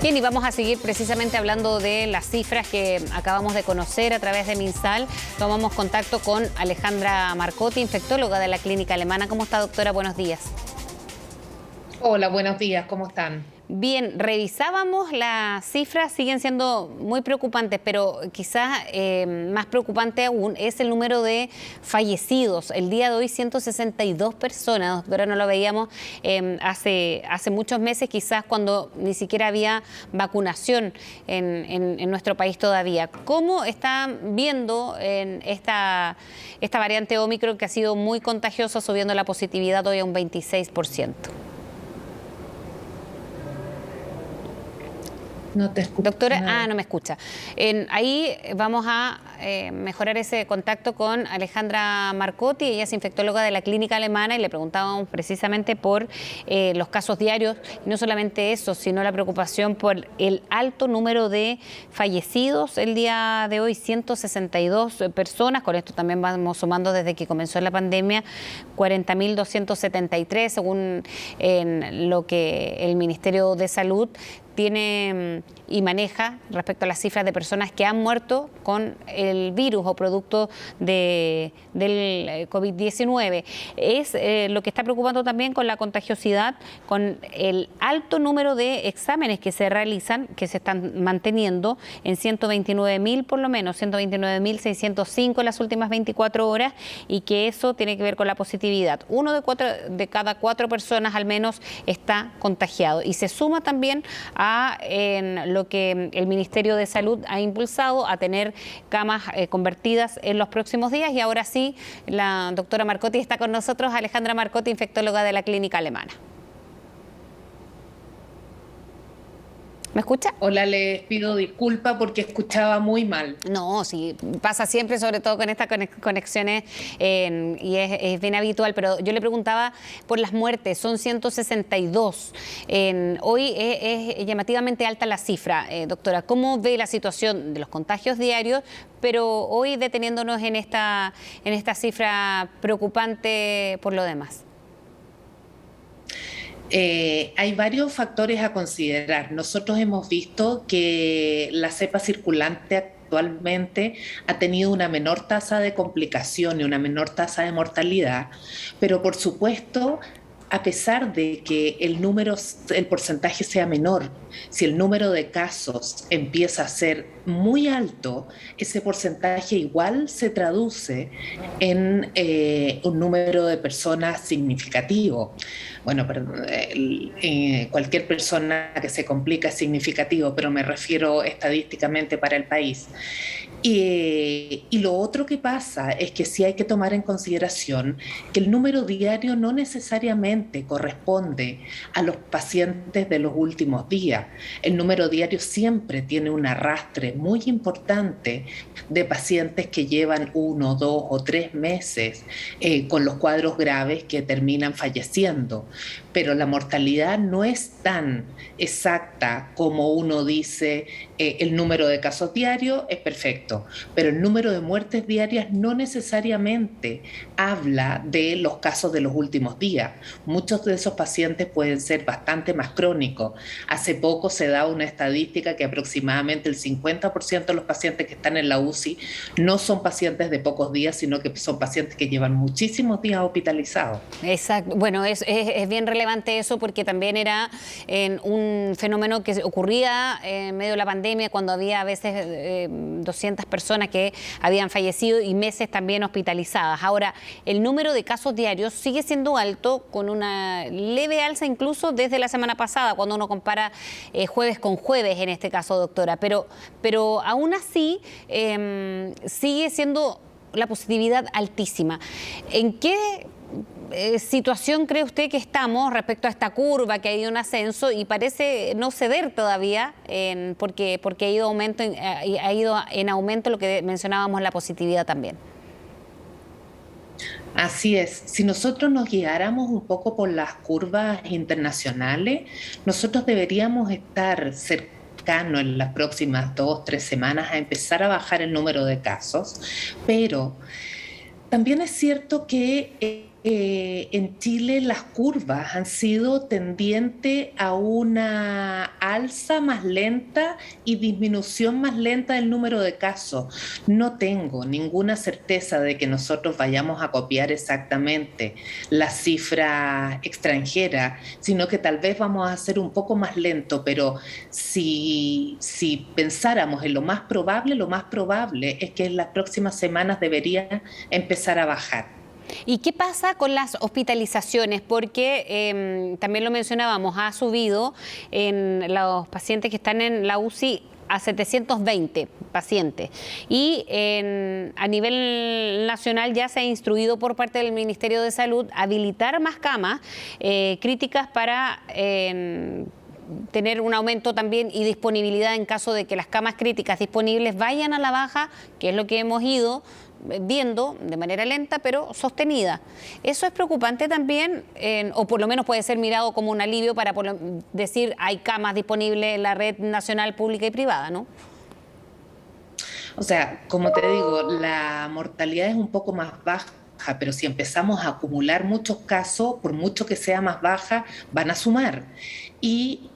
Bien, y vamos a seguir precisamente hablando de las cifras que acabamos de conocer a través de MinSal. Tomamos contacto con Alejandra Marcotti, infectóloga de la Clínica Alemana. ¿Cómo está, doctora? Buenos días. Hola, buenos días, ¿cómo están? Bien, revisábamos las cifras, siguen siendo muy preocupantes, pero quizás más preocupante aún es el número de fallecidos. El día de hoy 162 personas, doctora, no lo veíamos hace muchos meses, quizás cuando ni siquiera había vacunación en nuestro país todavía. ¿Cómo están viendo en esta variante Omicron que ha sido muy contagiosa, subiendo la positividad hoy a un 26%? No te escucho. Doctora, no me escucha. Ahí vamos a mejorar ese contacto con Alejandra Marcotti. Ella es infectóloga de la Clínica Alemana y le preguntábamos precisamente por los casos diarios. Y no solamente eso, sino la preocupación por el alto número de fallecidos. El día de hoy 162 personas. Con esto también vamos sumando desde que comenzó la pandemia 40.273 según lo que el Ministerio de Salud tiene y maneja respecto a las cifras de personas que han muerto con el virus o producto del COVID-19. Es lo que está preocupando también con la contagiosidad, con el alto número de exámenes que se realizan, que se están manteniendo en 129.000 por lo menos, 129.605 en las últimas 24 horas, y que eso tiene que ver con la positividad. Uno de cada cuatro personas al menos está contagiado, y se suma también a lo que el Ministerio de Salud ha impulsado, a tener camas convertidas en los próximos días. Y ahora sí, la doctora Marcotti está con nosotros, Alejandra Marcotti, infectóloga de la Clínica Alemana. ¿Me escucha? Hola, les pido disculpas porque escuchaba muy mal. No, sí, pasa siempre, sobre todo con estas conexiones, y es bien habitual, pero yo le preguntaba por las muertes, son 162. Hoy es llamativamente alta la cifra, doctora. ¿Cómo ve la situación de los contagios diarios, pero hoy deteniéndonos en esta cifra preocupante por lo demás? Hay varios factores a considerar. Nosotros hemos visto que la cepa circulante actualmente ha tenido una menor tasa de complicación y una menor tasa de mortalidad, pero por supuesto, a pesar de que el porcentaje sea menor, si el número de casos empieza a ser muy alto, ese porcentaje igual se traduce en un número de personas significativo. Bueno, cualquier persona que se complica es significativo, pero me refiero estadísticamente para el país. Y lo otro que pasa es que sí hay que tomar en consideración que el número diario no necesariamente corresponde a los pacientes de los últimos días. El número diario siempre tiene un arrastre muy importante de pacientes que llevan 1, 2 o 3 meses con los cuadros graves que terminan falleciendo. Pero la mortalidad no es tan exacta como uno dice. El número de casos diarios es perfecto, pero el número de muertes diarias no necesariamente habla de los casos de los últimos días. Muchos de esos pacientes pueden ser bastante más crónicos. Hace poco se da una estadística que aproximadamente el 50% de los pacientes que están en la UCI no son pacientes de pocos días, sino que son pacientes que llevan muchísimos días hospitalizados. Exacto. Bueno, es bien relevante eso, porque también era un fenómeno que ocurría en medio de la pandemia, cuando había a veces 200 personas que habían fallecido y meses también hospitalizadas. Ahora, el número de casos diarios sigue siendo alto, con una leve alza incluso desde la semana pasada, cuando uno compara jueves con jueves en este caso, doctora. Pero aún así sigue siendo la positividad altísima. ¿En qué situación cree usted que estamos respecto a esta curva que ha ido en ascenso y parece no ceder todavía, porque ha ido en aumento lo que mencionábamos, la positividad también? Así es, si nosotros nos guiáramos un poco por las curvas internacionales, nosotros deberíamos estar cercanos en las próximas 2, 3 semanas a empezar a bajar el número de casos, pero también es cierto que en Chile las curvas han sido tendientes a una alza más lenta y disminución más lenta del número de casos. No tengo ninguna certeza de que nosotros vayamos a copiar exactamente la cifra extranjera, sino que tal vez vamos a hacer un poco más lento, pero si pensáramos en lo más probable es que en las próximas semanas debería empezar a bajar. ¿Y qué pasa con las hospitalizaciones? Porque también lo mencionábamos, ha subido en los pacientes que están en la UCI a 720 pacientes. Y a nivel nacional ya se ha instruido por parte del Ministerio de Salud habilitar más camas críticas para tener un aumento también y disponibilidad en caso de que las camas críticas disponibles vayan a la baja, que es lo que hemos ido viendo de manera lenta pero sostenida. Eso es preocupante también, o por lo menos puede ser mirado como un alivio para decir hay camas disponibles en la red nacional pública y privada, ¿no? O sea, como te digo, la mortalidad es un poco más baja, pero si empezamos a acumular muchos casos, por mucho que sea más baja, van a sumar. Y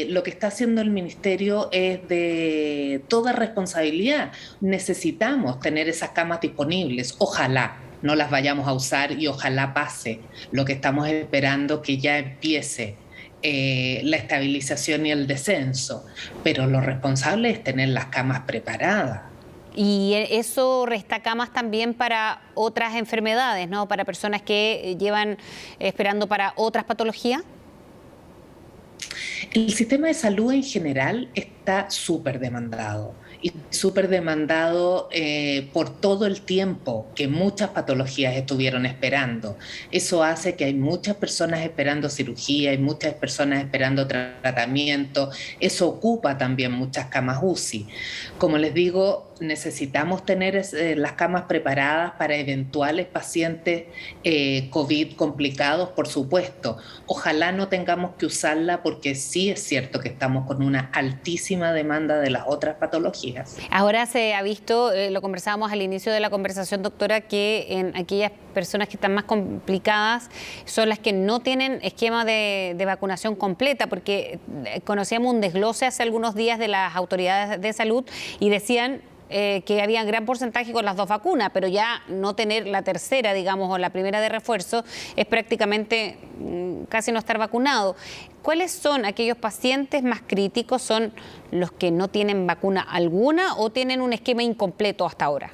lo que está haciendo el ministerio es de toda responsabilidad. Necesitamos tener esas camas disponibles. Ojalá no las vayamos a usar y ojalá pase lo que estamos esperando, que ya empiece la estabilización y el descenso. Pero lo responsable es tener las camas preparadas. Y eso resta camas también para otras enfermedades, ¿no? Para personas que llevan esperando para otras patologías. El sistema de salud en general está súper demandado y súper demandado por todo el tiempo que muchas patologías estuvieron esperando. Eso hace que hay muchas personas esperando cirugía, hay muchas personas esperando tratamiento. Eso ocupa también muchas camas UCI. Como les digo, necesitamos tener las camas preparadas para eventuales pacientes COVID complicados, por supuesto. Ojalá no tengamos que usarla porque sí es cierto que estamos con una altísima demanda de las otras patologías. Ahora se ha visto, lo conversábamos al inicio de la conversación, doctora, que en aquellas personas que están más complicadas son las que no tienen esquema de vacunación completa, porque conocíamos un desglose hace algunos días de las autoridades de salud y decían que había un gran porcentaje con las 2 vacunas, pero ya no tener la tercera, digamos, o la primera de refuerzo, es prácticamente casi no estar vacunado. ¿Cuáles son aquellos pacientes más críticos? ¿Son los que no tienen vacuna alguna o tienen un esquema incompleto hasta ahora?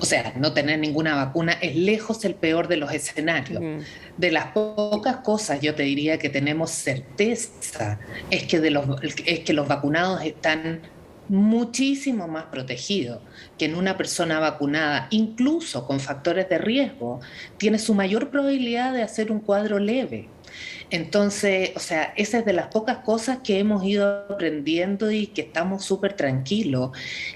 O sea, no tener ninguna vacuna es lejos el peor de los escenarios. De las pocas cosas, yo te diría que tenemos certeza, es que los vacunados están muchísimo más protegido que en una persona vacunada, incluso con factores de riesgo, tiene su mayor probabilidad de hacer un cuadro leve. Entonces, o sea, esa es de las pocas cosas que hemos ido aprendiendo y que estamos súper tranquilos.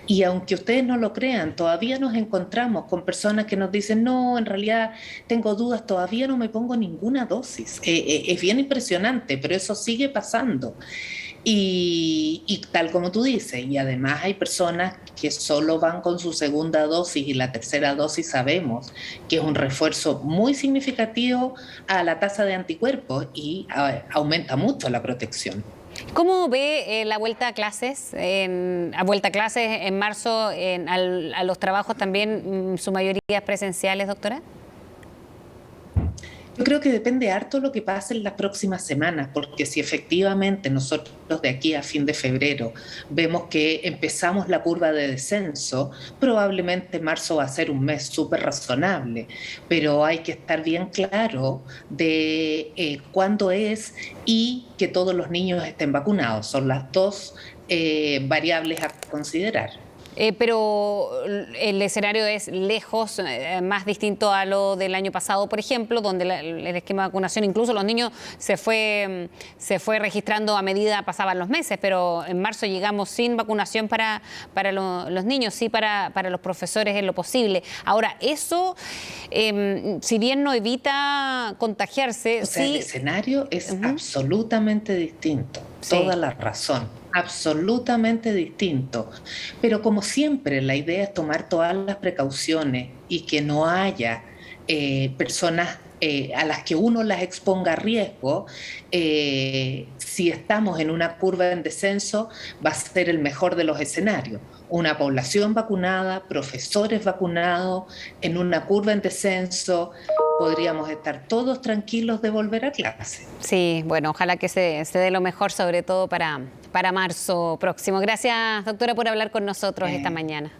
Y aunque ustedes no lo crean, todavía nos encontramos con personas que nos dicen, no, en realidad tengo dudas, todavía no me pongo ninguna dosis. Es bien impresionante, pero eso sigue pasando. Y tal como tú dices, y además hay personas que solo van con su segunda dosis y la tercera dosis sabemos que es un refuerzo muy significativo a la tasa de anticuerpos y aumenta mucho la protección. ¿Cómo ve la vuelta a clases? Vuelta a clases en marzo, a los trabajos también, su mayoría presenciales, doctora? Yo creo que depende harto lo que pase en las próximas semanas, porque si efectivamente nosotros de aquí a fin de febrero vemos que empezamos la curva de descenso, probablemente marzo va a ser un mes súper razonable, pero hay que estar bien claro de cuándo es y que todos los niños estén vacunados. Son las dos variables a considerar. Pero el escenario es lejos, más distinto a lo del año pasado, por ejemplo, donde el esquema de vacunación, incluso los niños se fue registrando a medida pasaban los meses, pero en marzo llegamos sin vacunación para los niños, sí para los profesores en lo posible. Ahora, eso, si bien no evita contagiarse... O sea, sí, el escenario es absolutamente distinto, sí. Toda la razón. Absolutamente distinto. Pero como siempre, la idea es tomar todas las precauciones y que no haya personas a las que uno las exponga a riesgo, si estamos en una curva en descenso, va a ser el mejor de los escenarios. Una población vacunada, profesores vacunados, en una curva en descenso, podríamos estar todos tranquilos de volver a clase. Sí, bueno, ojalá que se dé lo mejor, sobre todo para marzo próximo. Gracias, doctora, por hablar con nosotros esta mañana.